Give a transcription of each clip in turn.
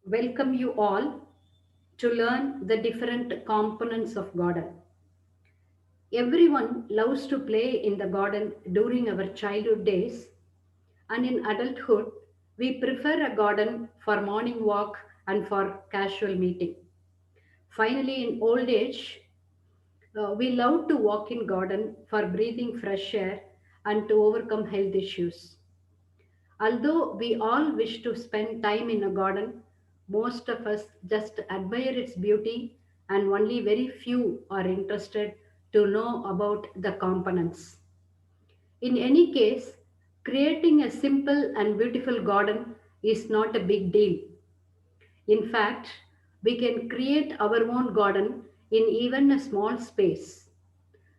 welcome you all to learn the different components of garden. Everyone loves to play in the garden during our childhood days, and in adulthood, we prefer a garden for morning walk and for casual meeting. Finally, in old age, we love to walk in garden for breathing fresh air and to overcome health issues. Although we all wish to spend time in a garden, most of us just admire its beauty and only very few are interested to know about the components. In any case, creating a simple and beautiful garden is not a big deal. In fact, we can create our own garden in even a small space.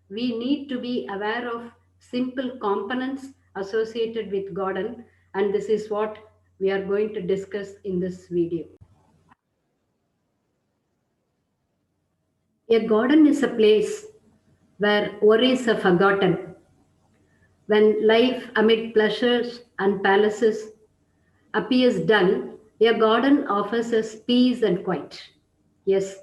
We need to be aware of simple components associated with garden, and this is what we are going to discuss in this video. A garden is a place where worries are forgotten, when life amid pleasures and palaces appears dull. A garden offers us peace and quiet. Yes,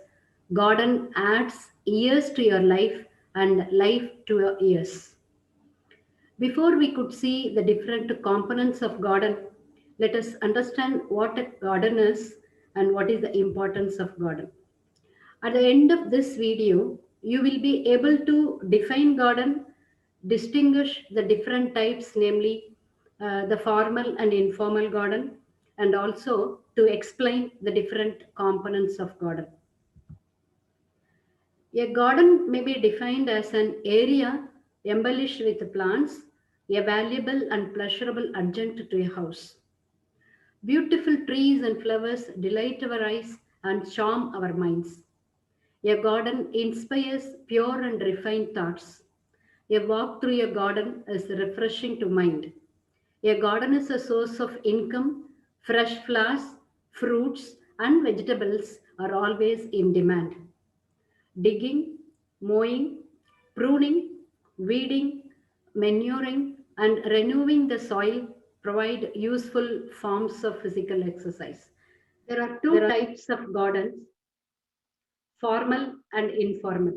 garden adds years to your life and life to your years. Before we could see the different components of garden, let us understand what a garden is and what is the importance of garden. At the end of this video, you will be able to define garden, distinguish the different types, namely the formal and informal garden, and also to explain the different components of garden. A garden may be defined as an area embellished with plants, a valuable and pleasurable adjunct to a house. Beautiful trees and flowers delight our eyes and charm our minds. A garden inspires pure and refined thoughts. A walk through a garden is refreshing to mind. A garden is a source of income. Fresh flowers, fruits, and vegetables are always in demand. Digging, mowing, pruning, weeding, manuring, and renewing the soil provide useful forms of physical exercise. There are two types of gardens, formal and informal.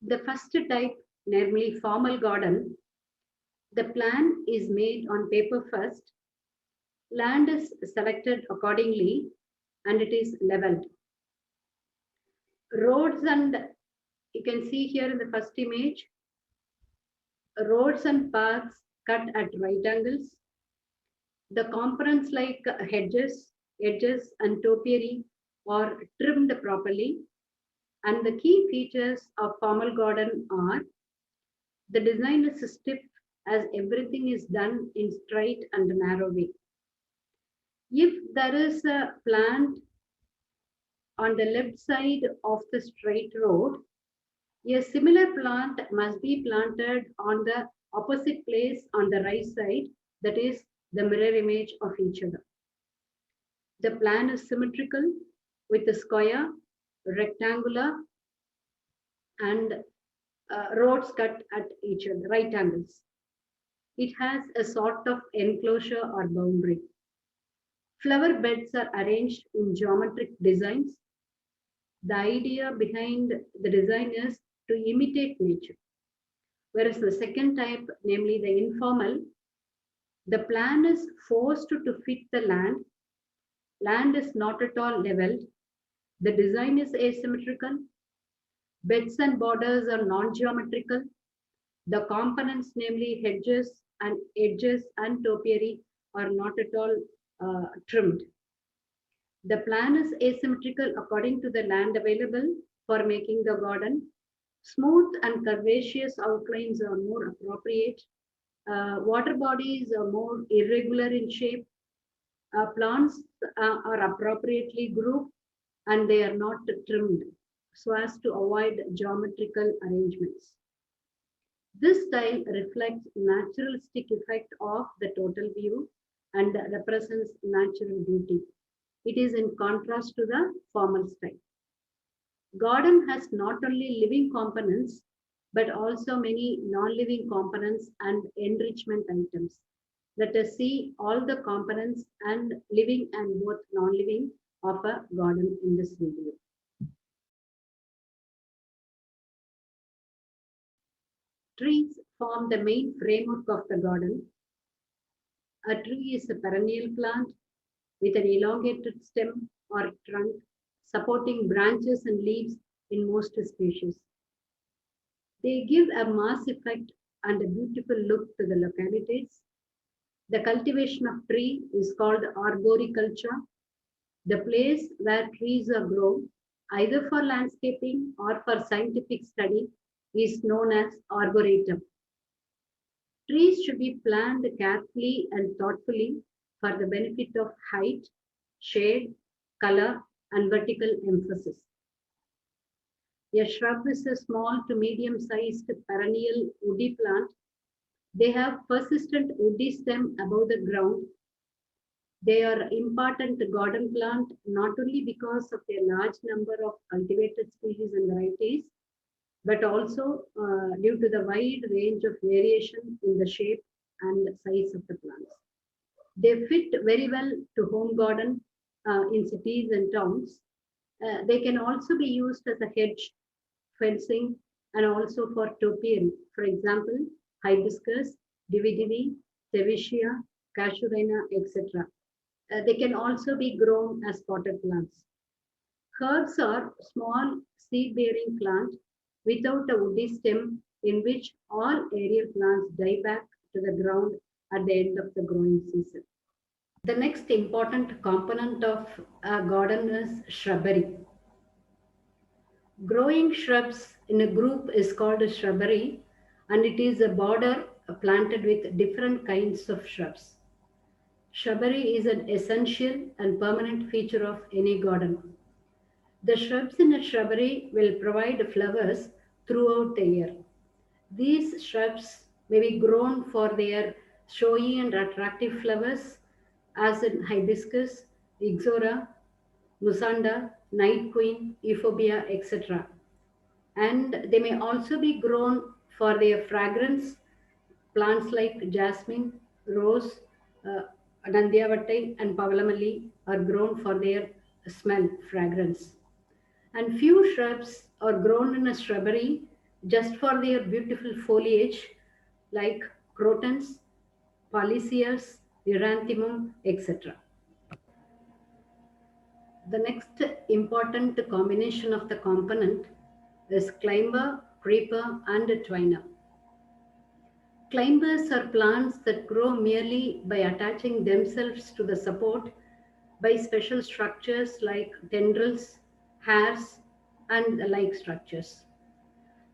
The first type, namely formal garden, the plan is made on paper first, land is selected accordingly, and it is leveled. Roads and you can see here in the first image, roads and paths cut at right angles. The components like hedges, edges, and topiary are trimmed properly. And the key features of formal garden are the design is stiff as everything is done in straight and narrow way. If there is a plant on the left side of the straight road, a similar plant must be planted on the opposite place on the right side, that is the mirror image of each other. The plan is symmetrical with the square, rectangular, and roads cut at each other, right angles. It has a sort of enclosure or boundary. Flower beds are arranged in geometric designs. The idea behind the design is to imitate nature. Whereas the second type, namely the informal, the plan is forced to fit the land. Land is not at all leveled. The design is asymmetrical. Beds and borders are non-geometrical. The components, namely hedges and edges and topiary, are not at all trimmed. The plan is asymmetrical according to the land available for making the garden. Smooth and curvaceous outlines are more appropriate. Water bodies are more irregular in shape. Plants are appropriately grouped and they are not trimmed so as to avoid geometrical arrangements. This style reflects naturalistic effect of the total view and represents natural beauty. It is in contrast to the formal style. Garden has not only living components but also many non-living components and enrichment items. Let us see all the components and living and both non-living of a garden in this video. Trees form the main framework of the garden. A tree is a perennial plant with an elongated stem or trunk supporting branches and leaves in most species. They give a mass effect and a beautiful look to the localities. The cultivation of tree is called arboriculture. The place where trees are grown, either for landscaping or for scientific study, is known as arboretum. Trees should be planted carefully and thoughtfully for the benefit of height, shade, color, and vertical emphasis. A shrub is a small to medium-sized perennial woody plant. They have persistent woody stem above the ground. They are important garden plant not only because of their large number of cultivated species and varieties, but also due to the wide range of variation in the shape and size of the plants. They fit very well to home garden in cities and towns. They can also be used as a hedge, fencing, and also for topiary. For example, hibiscus, dividivi, tevicia, casuarina, etc. They can also be grown as potted plants. Herbs are small seed-bearing plants without a woody stem in which all aerial plants die back to the ground at the end of the growing season. The next important component of a garden is shrubbery. Growing shrubs in a group is called a shrubbery, and it is a border planted with different kinds of shrubs. Shrubbery is an essential and permanent feature of any garden. The shrubs in a shrubbery will provide flowers throughout the year. These shrubs may be grown for their showy and attractive flowers, as in hibiscus, ixora, musanda, night queen, euphorbia, etc. And they may also be grown for their fragrance. Plants like jasmine, rose, uh, Nandiyavatai, and Pavalamalli are grown for their smell, fragrance. And few shrubs are grown in a shrubbery just for their beautiful foliage, like crotons, polycias, eranthemum, etc. The next important combination of the component is climber, creeper, and twiner. Climbers are plants that grow merely by attaching themselves to the support by special structures like tendrils, hairs, and the like structures.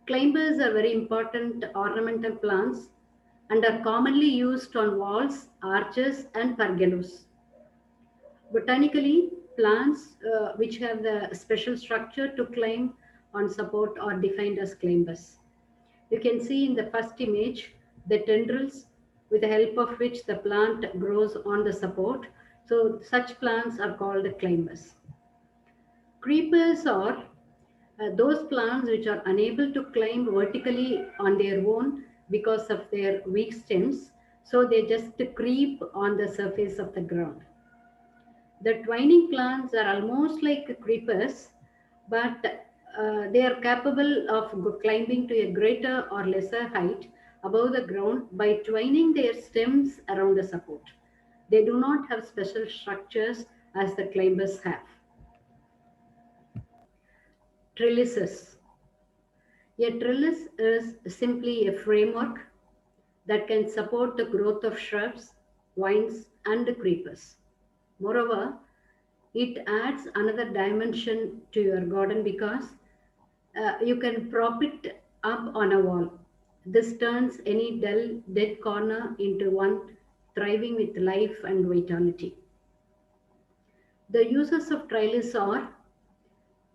Climbers are very important ornamental plants and are commonly used on walls, arches, and pergolas. Botanically, plants which have the special structure to climb on support are defined as climbers. You can see in the first image the tendrils with the help of which the plant grows on the support. So such plants are called climbers. Creepers are those plants which are unable to climb vertically on their own because of their weak stems. So they just creep on the surface of the ground. The twining plants are almost like creepers, but they are capable of climbing to a greater or lesser height above the ground by twining their stems around the support. They do not have special structures as the climbers have. Trellises. A trellis is simply a framework that can support the growth of shrubs, vines, and creepers. Moreover, it adds another dimension to your garden because you can prop it up on a wall. This turns any dull, dead corner into one thriving with life and vitality. The uses of trellis are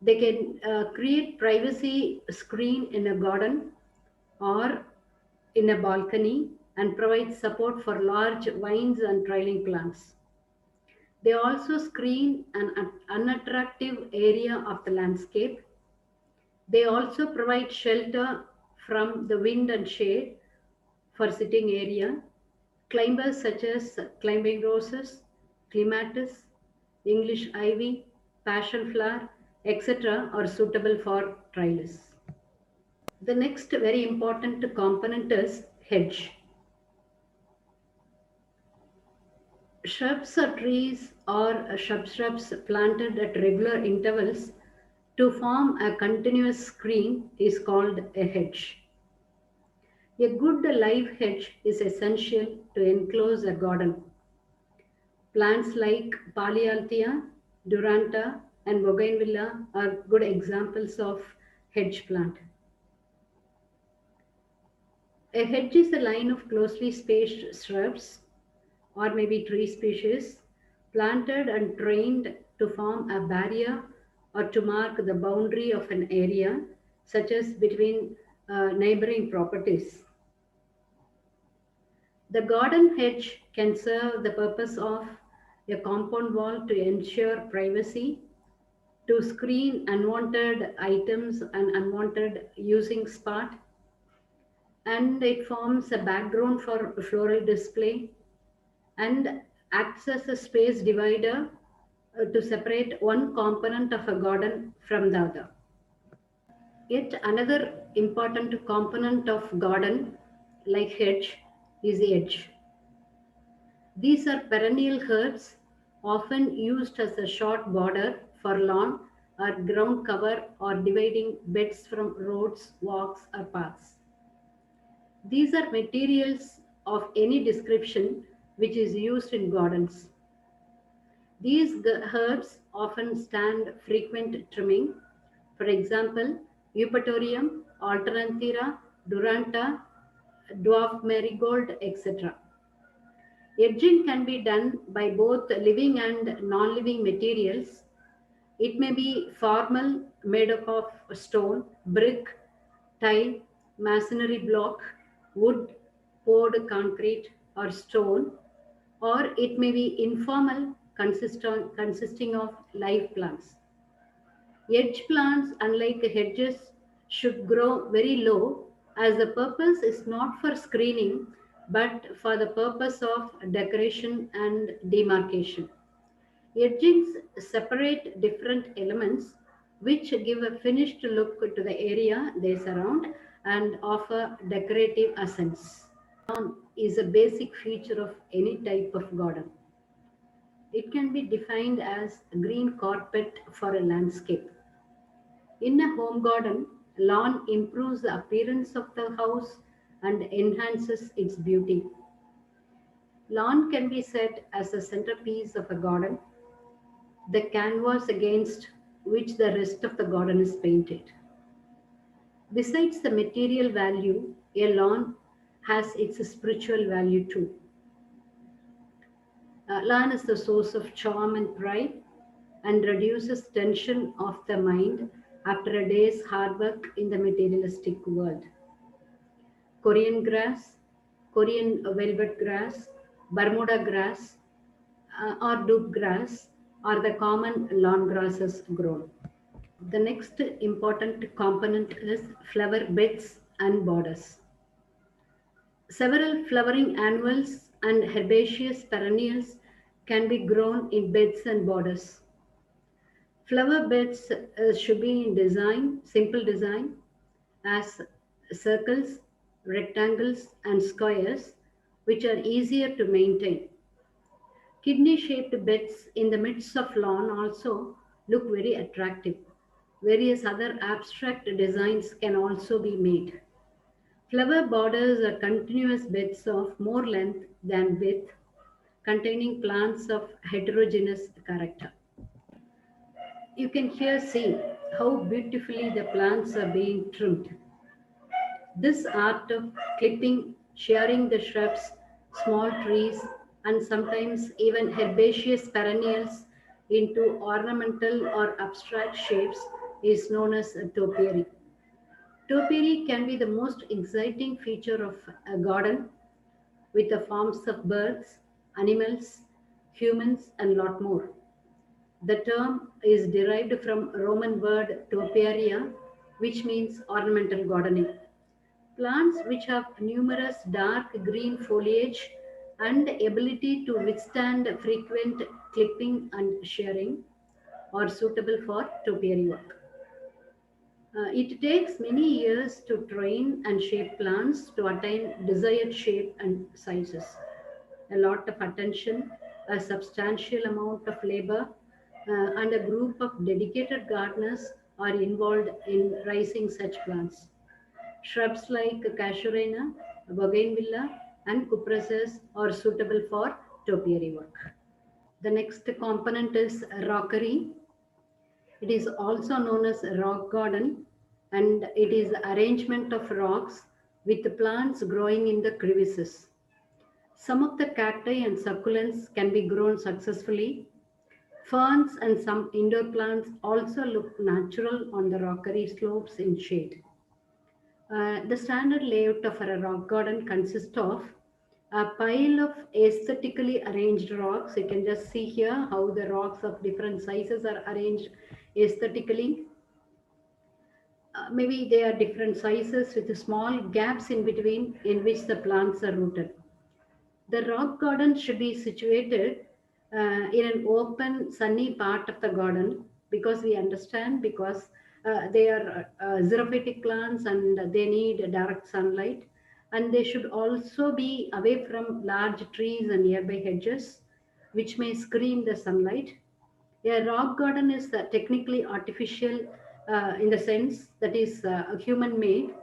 they can create privacy screen in a garden or in a balcony and provide support for large vines and trailing plants. They also screen an unattractive area of the landscape. They also provide shelter from the wind and shade for sitting area. Climbers such as climbing roses, clematis, English ivy, passion flower, etc. are suitable for trellis. The next very important component is hedge. Shrubs or trees or shrubs planted at regular intervals to form a continuous screen is called a hedge. A good live hedge is essential to enclose a garden. Plants like Polyalthia, Duranta, and Bougainvillea are good examples of hedge plant. A hedge is a line of closely spaced shrubs or maybe tree species planted and trained to form a barrier or to mark the boundary of an area, such as between neighboring properties. The garden hedge can serve the purpose of a compound wall to ensure privacy, to screen unwanted items and unwanted using spot, and it forms a background for floral display and acts as a space divider to separate one component of a garden from the other. Yet another important component of garden, like hedge, is the edge. These are perennial herbs, often used as a short border for lawn or ground cover or dividing beds from roads, walks, or paths. These are materials of any description which is used in gardens. These herbs often stand frequent trimming. For example, Eupatorium, Alternanthera, Duranta, dwarf marigold, etc. Edging can be done by both living and non-living materials. It may be formal, made up of stone, brick, tile, masonry block, wood, poured concrete, or stone, or it may be informal, consisting of live plants. Edge plants, unlike hedges, should grow very low as the purpose is not for screening but for the purpose of decoration and demarcation. Edgings separate different elements which give a finished look to the area they surround and offer decorative essence. Lawn is a basic feature of any type of garden. It can be defined as a green carpet for a landscape. In a home garden, lawn improves the appearance of the house and enhances its beauty. Lawn can be said as the centerpiece of a garden, the canvas against which the rest of the garden is painted. Besides the material value, a lawn has its spiritual value too. Lawn is the source of charm and pride and reduces tension of the mind after a day's hard work in the materialistic world. Korean grass, Korean velvet grass, Bermuda grass, or dupe grass are the common lawn grasses grown. The next important component is flower beds and borders. Several flowering annuals and herbaceous perennials can be grown in beds and borders. Flower beds should be in design, simple design, as circles, rectangles, and squares, which are easier to maintain. Kidney-shaped beds in the midst of lawn also look very attractive. Various other abstract designs can also be made. Flower borders are continuous beds of more length than width, containing plants of heterogeneous character. You can here see how beautifully the plants are being trimmed. This art of clipping, shearing the shrubs, small trees, and sometimes even herbaceous perennials into ornamental or abstract shapes is known as topiary. Topiary can be the most exciting feature of a garden with the forms of birds, animals, humans, and lot more. The term is derived from Roman word topiaria, which means ornamental gardening. Plants which have numerous dark green foliage and ability to withstand frequent clipping and shearing or suitable for topiary work. It takes many years to train and shape plants to attain desired shape and sizes. A lot of attention, a substantial amount of labor, and a group of dedicated gardeners are involved in raising such plants. Shrubs like Casuarina, Bougainvillea, and Cupressus are suitable for topiary work. The next component is rockery. It is also known as rock garden, and it is the arrangement of rocks with plants growing in the crevices. Some of the cacti and succulents can be grown successfully. Ferns and some indoor plants also look natural on the rockery slopes in shade. The standard layout of a rock garden consists of a pile of aesthetically arranged rocks. You can just see here how the rocks of different sizes are arranged aesthetically. Maybe they are different sizes with small gaps in between in which the plants are rooted. The rock garden should be situated in an open, sunny part of the garden because we understand because they are xerophytic plants and they need direct sunlight, and they should also be away from large trees and nearby hedges which may screen the sunlight. A rock garden is technically artificial in the sense that is human made,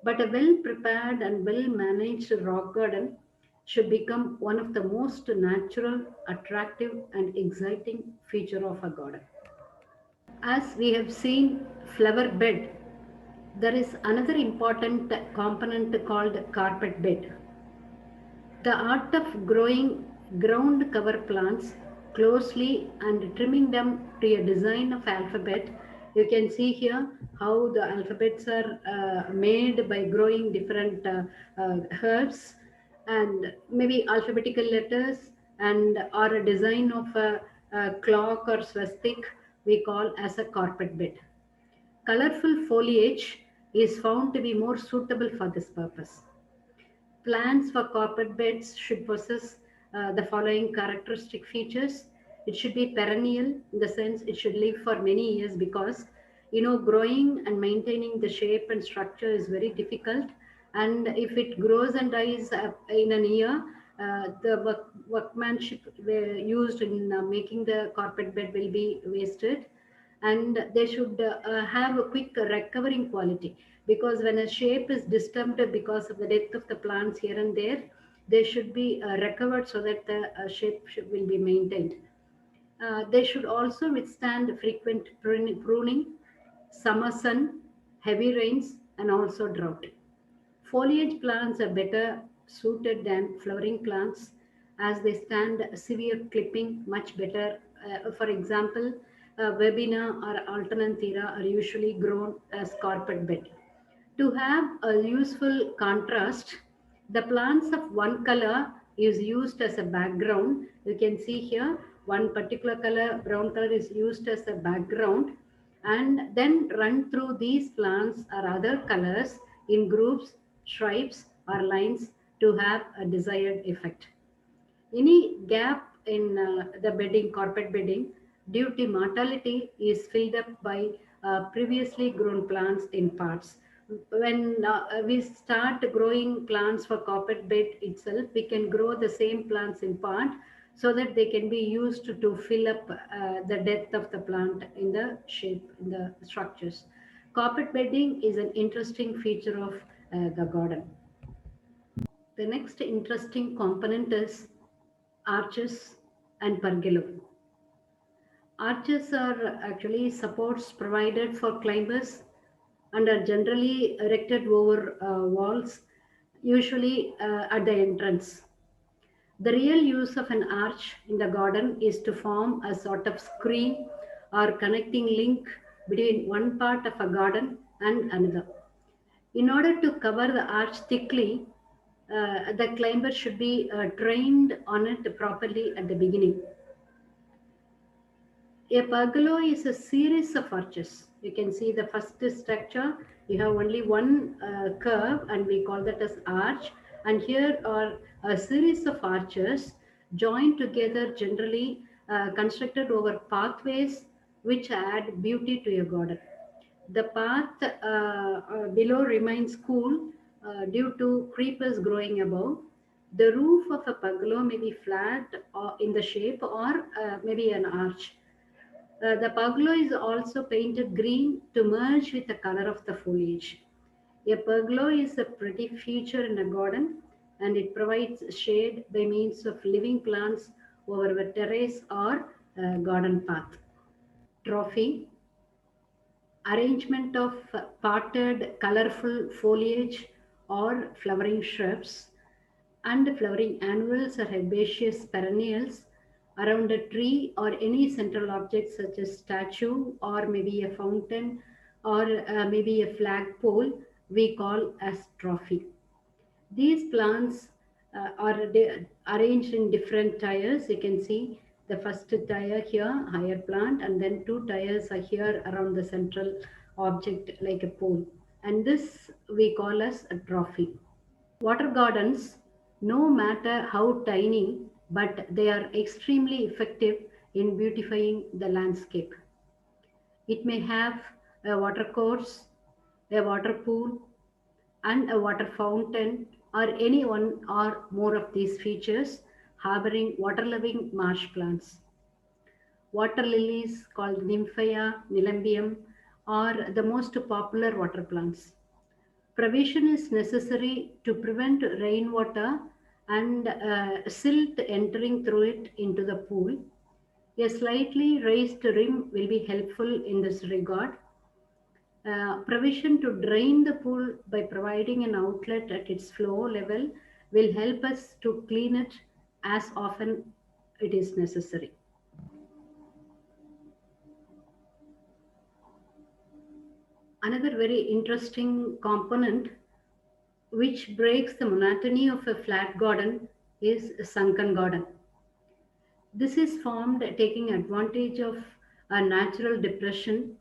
but a well prepared and well managed rock garden should become one of the most natural, attractive, and exciting feature of a garden. As we have seen flower bed, there is another important component called carpet bed. The art of growing ground cover plants closely and trimming them to a design of alphabet. You can see here how the alphabets are made by growing different herbs and maybe alphabetical letters and or a design of a clock or swastik we call as a carpet bed. Colorful foliage is found to be more suitable for this purpose. Plants for carpet beds should possess the following characteristic features. It should be perennial in the sense it should live for many years because growing and maintaining the shape and structure is very difficult. And if it grows and dies in a year, the workmanship used in making the carpet bed will be wasted, and they should have a quick recovering quality because when a shape is disturbed because of the death of the plants here and there, they should be recovered so that the will be maintained. They should also withstand frequent pruning, summer sun, heavy rains, and also drought. Foliage plants are better suited than flowering plants as they stand severe clipping much better. For example, Webina or Alternanthera are usually grown as carpet bed. To have a useful contrast, the plants of one color is used as a background. You can see here one particular color, brown color, is used as a background, and then run through these plants or other colors in groups, stripes, or lines to have a desired effect. Any gap in the bedding, carpet bedding, due to mortality is filled up by previously grown plants in parts. When we start growing plants for carpet bed itself, we can grow the same plants in part so that they can be used to fill up the depth of the plant in the shape, in the structures. Carpet bedding is an interesting feature of the garden. The next interesting component is arches and pergola. Arches are actually supports provided for climbers and are generally erected over walls, usually at the entrance. The real use of an arch in the garden is to form a sort of screen or connecting link between one part of a garden and another. In order to cover the arch thickly, the climber should be trained on it properly at the beginning. A pergola is a series of arches. You can see the first structure, you have only one curve and we call that as arch. And here are a series of arches joined together, generally constructed over pathways which add beauty to your garden. The path below remains cool due to creepers growing above. The roof of a bungalow may be flat or in the shape or maybe an arch. The pergola is also painted green to merge with the color of the foliage. A pergola is a pretty feature in a garden and it provides shade by means of living plants over a terrace or garden path. Trophy, arrangement of parted colorful foliage or flowering shrubs and flowering annuals or herbaceous perennials around a tree or any central object such as statue or maybe a fountain or maybe a flagpole we call as trophy. These plants arranged in different tiers. You can see the first tier here, higher plant, and then two tiers are here around the central object like a pole. And this we call as a trophy. Water gardens, no matter how tiny, but they are extremely effective in beautifying the landscape. It may have a water course, a water pool, and a water fountain, or any one or more of these features, harboring water loving marsh plants. Water lilies called Nymphea, Nilambium are the most popular water plants. Provision is necessary to prevent rainwater and silt entering through it into the pool. A slightly raised rim will be helpful in this regard. Provision to drain the pool by providing an outlet at its flow level will help us to clean it as often it is necessary. Another very interesting component which breaks the monotony of a flat garden is a sunken garden. This is formed taking advantage of a natural depression.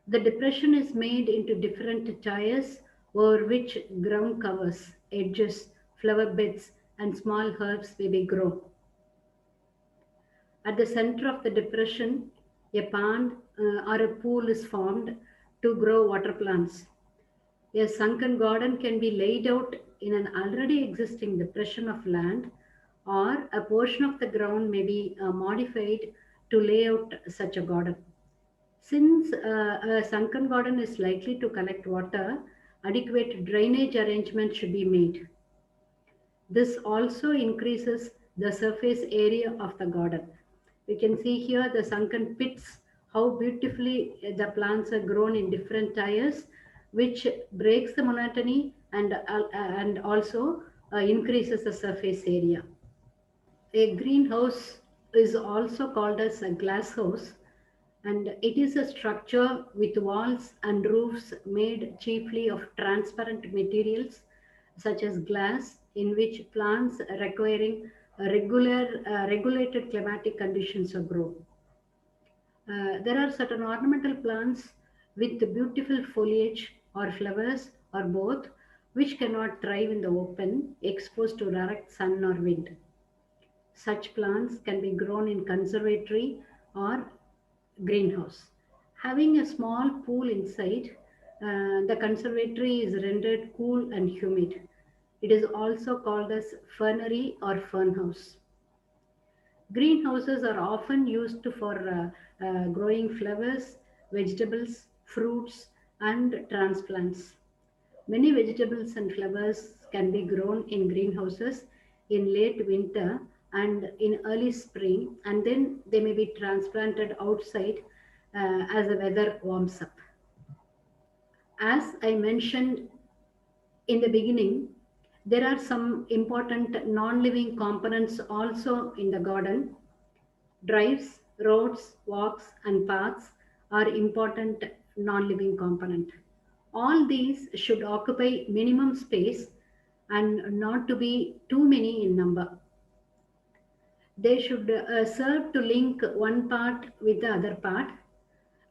The depression is made into different tiers over which ground covers, edges, flower beds, and small herbs may be grown. At the center of the depression, a pond or a pool is formed to grow water plants. A sunken garden can be laid out in an already existing depression of land, or a portion of the ground may be modified to lay out such a garden. Since a sunken garden is likely to collect water, adequate drainage arrangement should be made. This also increases the surface area of the garden. We can see here the sunken pits, how beautifully the plants are grown in different tiers, which breaks the monotony and also increases the surface area. A greenhouse is also called as a glass house, and it is a structure with walls and roofs made chiefly of transparent materials such as glass, in which plants requiring regulated climatic conditions are grown. There are certain ornamental plants with beautiful foliage or flowers or both, which cannot thrive in the open, exposed to direct sun or wind. Such plants can be grown in conservatory or greenhouse. Having a small pool inside, the conservatory is rendered cool and humid. It is also called as fernery or fern house. Greenhouses are often used for growing flowers, vegetables, fruits, and transplants. Many vegetables and flowers can be grown in greenhouses in late winter and in early spring, and then they may be transplanted outside as the weather warms up. As I mentioned in the beginning, there are some important non living components also in the garden. Drives, roads, walks, and paths are important non-living component. All these should occupy minimum space and not to be too many in number. They should serve to link one part with the other part.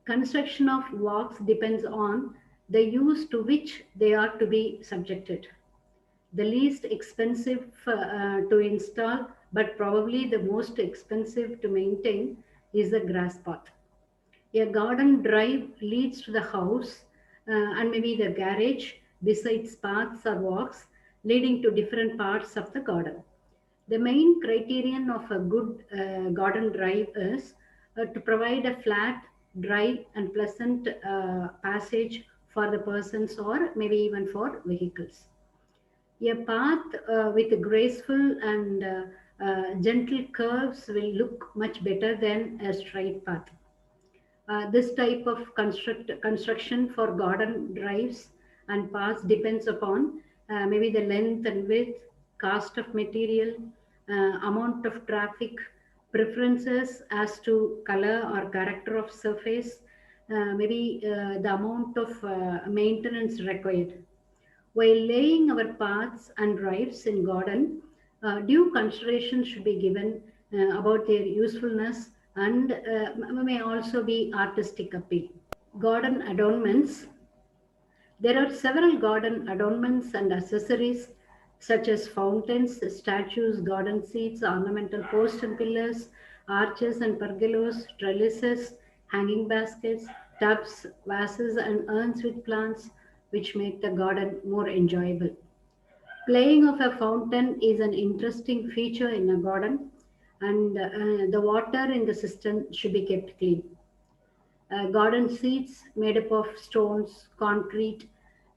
Construction of walks depends on the use to which they are to be subjected. The least expensive to install, but probably the most expensive to maintain, is the grass path. A garden drive leads to the house and maybe the garage, besides paths or walks leading to different parts of the garden. The main criterion of a good garden drive is to provide a flat, dry, and pleasant passage for the persons or maybe even for vehicles. A path with graceful and gentle curves will look much better than a straight path. This type of construction for garden drives and paths depends upon maybe the length and width, cost of material, amount of traffic, preferences as to color or character of surface, maybe the amount of maintenance required. While laying our paths and drives in garden, due consideration should be given about their usefulness and may also be artistic appeal. Garden adornments. There are several garden adornments and accessories such as fountains, statues, garden seats, ornamental posts and pillars, arches and pergolas, trellises, hanging baskets, tubs, vases, and urns with plants, which make the garden more enjoyable. Playing of a fountain is an interesting feature in a garden, and the water in the system should be kept clean. Garden seats made up of stones, concrete,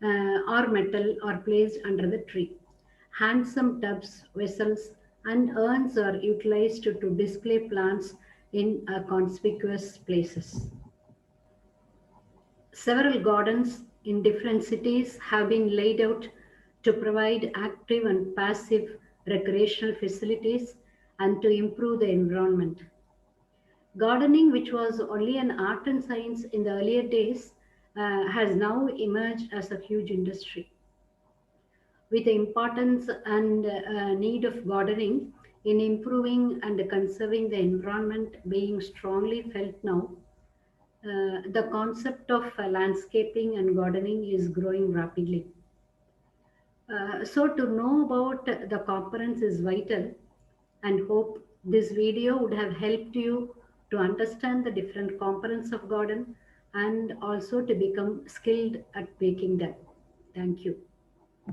or metal are placed under the tree. Handsome tubs, vessels, and urns are utilized to display plants in conspicuous places. Several gardens in different cities have been laid out to provide active and passive recreational facilities and to improve the environment. Gardening, which was only an art and science in the earlier days, has now emerged as a huge industry. With the importance and need of gardening in improving and conserving the environment being strongly felt now, the concept of landscaping and gardening is growing rapidly. So to know about the components is vital, and hope this video would have helped you to understand the different components of garden and also to become skilled at making them. Thank you.